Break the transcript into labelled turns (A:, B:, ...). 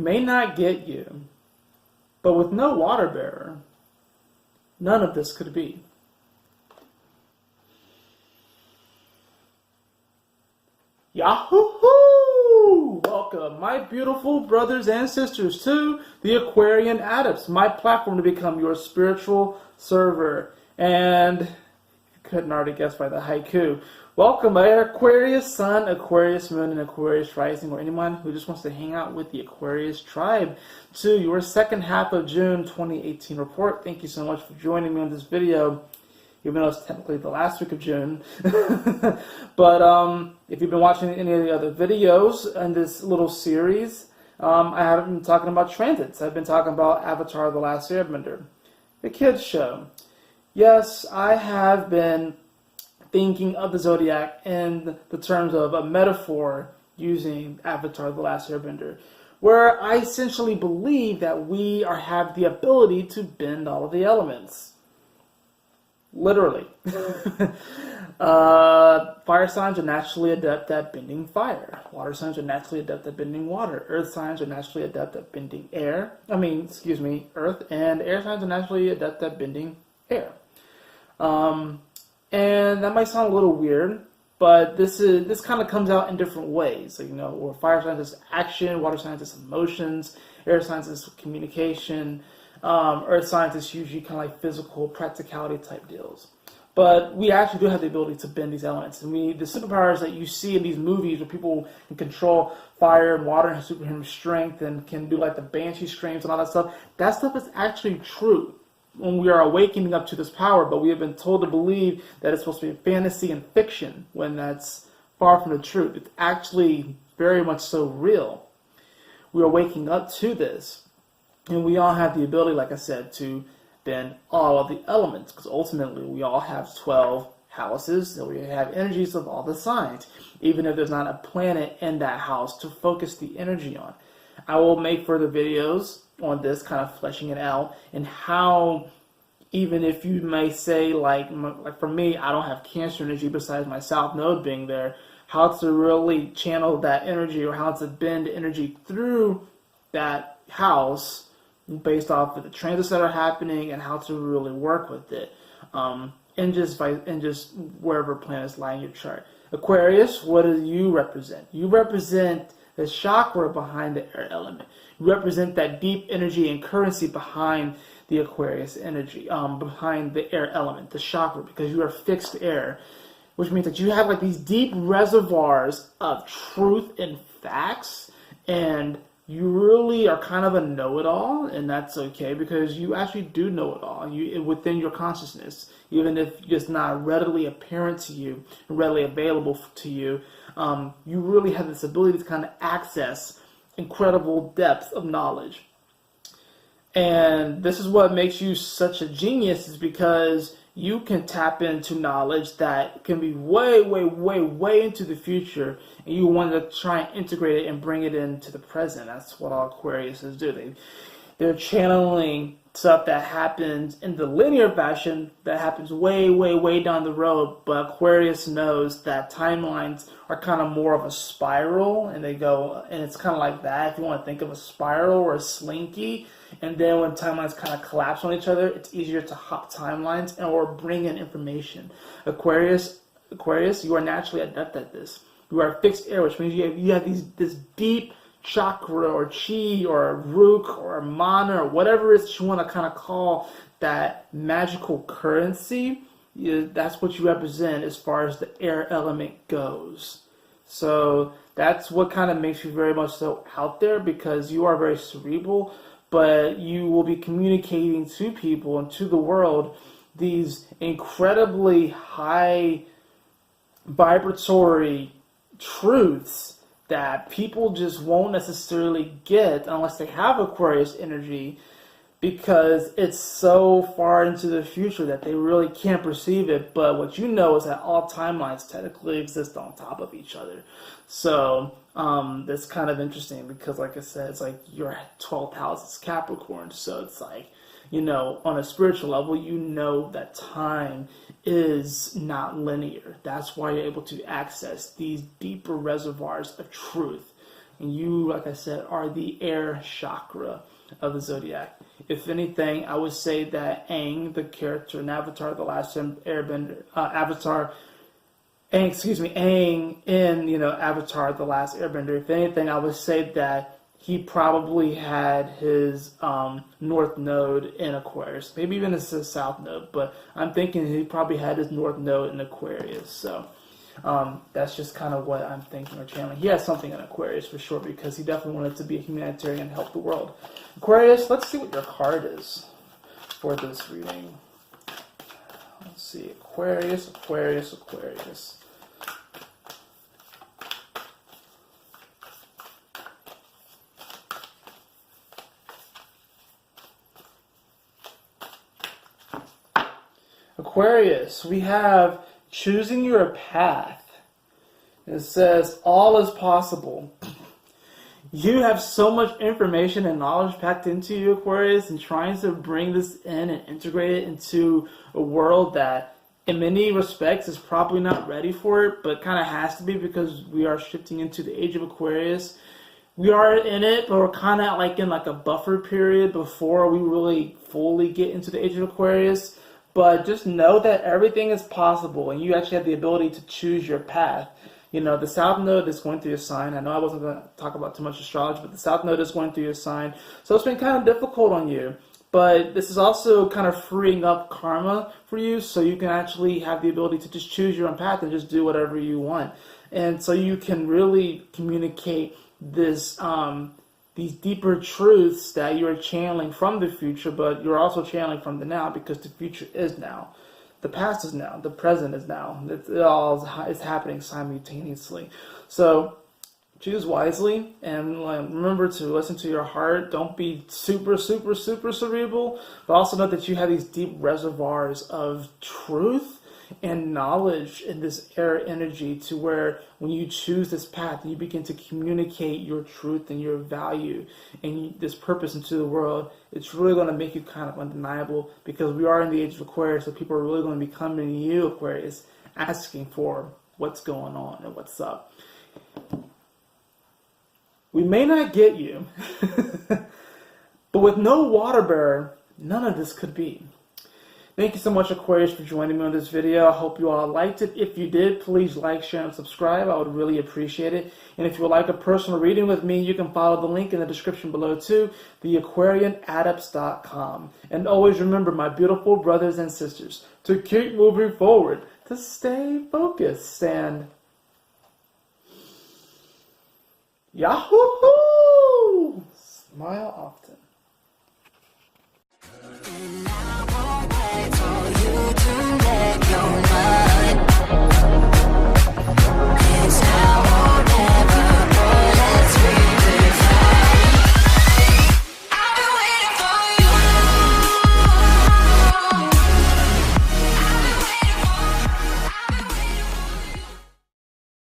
A: may not get you, but with no water bearer, none of this could be. Yahoo! Welcome, my beautiful brothers and sisters, to the Aquarian Adepts, my platform to become your spiritual server. And you couldn't already guess by the haiku. Welcome, my Aquarius Sun, Aquarius Moon, and Aquarius Rising, or anyone who just wants to hang out with the Aquarius tribe, to your second half of June 2018 report. Thank you so much for joining me on this video, even though it's technically the last week of June. But if you've been watching any of the other videos in this little series, I haven't been talking about transits. I've been talking about Avatar: The Last Airbender, the kids show. Yes, I have been thinking of the zodiac in the terms of a metaphor using Avatar: The Last Airbender, where I essentially believe that we have the ability to bend all of the elements. Literally. Fire signs are naturally adept at bending fire. Water signs are naturally adept at bending water. Earth signs are naturally adept at bending earth. And air signs are naturally adept at bending air. And that might sound a little weird, but this kind of comes out in different ways. So, where fire signs is action, water signs is emotions, air signs is communication, earth signs is usually kind of like physical practicality type deals. But we actually do have the ability to bend these elements. And the superpowers that you see in these movies where people can control fire and water and have superhuman strength and can do like the banshee screams and all that stuff is actually true when we are awakening up to this power, but we have been told to believe that it's supposed to be fantasy and fiction when that's far from the truth. It's actually very much so real. We are waking up to this, and we all have the ability, like I said, to bend all of the elements, because ultimately we all have 12 houses, and we have energies of all the signs, even if there's not a planet in that house to focus the energy on. I will make further videos on this, kind of fleshing it out, and how, even if you may say, like for me, I don't have Cancer energy besides my South Node being there, how to really channel that energy or how to bend energy through that house based off of the transits that are happening and how to really work with it, and just wherever planets lie in your chart. Aquarius, what do you represent? You represent the chakra behind the air element. You represent that deep energy and currency behind the Aquarius energy, behind the air element, the chakra, because you are fixed air, which means that you have like these deep reservoirs of truth and facts, and you really are kind of a know-it-all, and that's okay because you actually do know it all within your consciousness, even if it's not readily apparent to you, readily available to you. You really have this ability to kind of access incredible depth of knowledge. And this is what makes you such a genius, is because you can tap into knowledge that can be way, way, way, way into the future, and you want to try and integrate it and bring it into the present. That's what all Aquariuses do. They're channeling stuff that happens in the linear fashion that happens way, way, way down the road, but Aquarius knows that timelines are kind of more of a spiral, and they go, and it's kind of like that, if you want to think of a spiral or a slinky, and then when timelines kind of collapse on each other, it's easier to hop timelines or bring in information. Aquarius, you are naturally adept at this. You are fixed air, which means you have this deep chakra or chi or rook or mana or whatever it is you want to kind of call that magical currency. That's what you represent as far as the air element goes. So that's what kind of makes you very much so out there, because you are very cerebral, but you will be communicating to people and to the world these incredibly high vibratory truths that people just won't necessarily get unless they have Aquarius energy, because it's so far into the future that they really can't perceive it. But what you know is that all timelines technically exist on top of each other. So that's kind of interesting, because like I said, it's like your 12th house is Capricorn, so it's like, on a spiritual level, that time is not linear. That's why you're able to access these deeper reservoirs of truth. And you, like I said, are the air chakra of the zodiac. If anything, I would say that Aang, the character in Avatar, the Last Airbender, Aang in, Avatar, the Last Airbender. If anything, I would say that he probably had his north node in Aquarius, maybe even his south node, but I'm thinking he probably had his north node in Aquarius. So that's just kind of what I'm thinking or channeling. He has something in Aquarius for sure, because he definitely wanted to be a humanitarian and help the world. Aquarius, let's see what your card is for this reading. Let's see, Aquarius, Aquarius, Aquarius. Aquarius, we have choosing your path. It says, all is possible. You have so much information and knowledge packed into you, Aquarius, and trying to bring this in and integrate it into a world that, in many respects, is probably not ready for it, but kind of has to be, because we are shifting into the age of Aquarius. We are in it, but we're kind of like in like a buffer period before we really fully get into the age of Aquarius. But just know that everything is possible, and you actually have the ability to choose your path. The South Node is going through your sign. I know I wasn't going to talk about too much astrology, but the South Node is going through your sign. So it's been kind of difficult on you. But this is also kind of freeing up karma for you, so you can actually have the ability to just choose your own path and just do whatever you want. And so you can really communicate this these deeper truths that you're channeling from the future, but you're also channeling from the now, because the future is now. The past is now. The present is now. It all is happening simultaneously. So choose wisely, and remember to listen to your heart. Don't be super, super, super cerebral, but also know that you have these deep reservoirs of truth and knowledge in this air energy, to where when you choose this path, you begin to communicate your truth and your value and this purpose into the world. It's really going to make you kind of undeniable, because we are in the age of Aquarius, so people are really going to be coming to you, Aquarius, asking for what's going on and what's up. We may not get you, but with no water bearer, none of this could be. Thank you so much, Aquarius, for joining me on this video. I hope you all liked it. If you did, please like, share, and subscribe. I would really appreciate it. And if you would like a personal reading with me, you can follow the link in the description below too, the AquarianAdepts.com. And always remember, my beautiful brothers and sisters, to keep moving forward, to stay focused, and Yahoo! Smile often.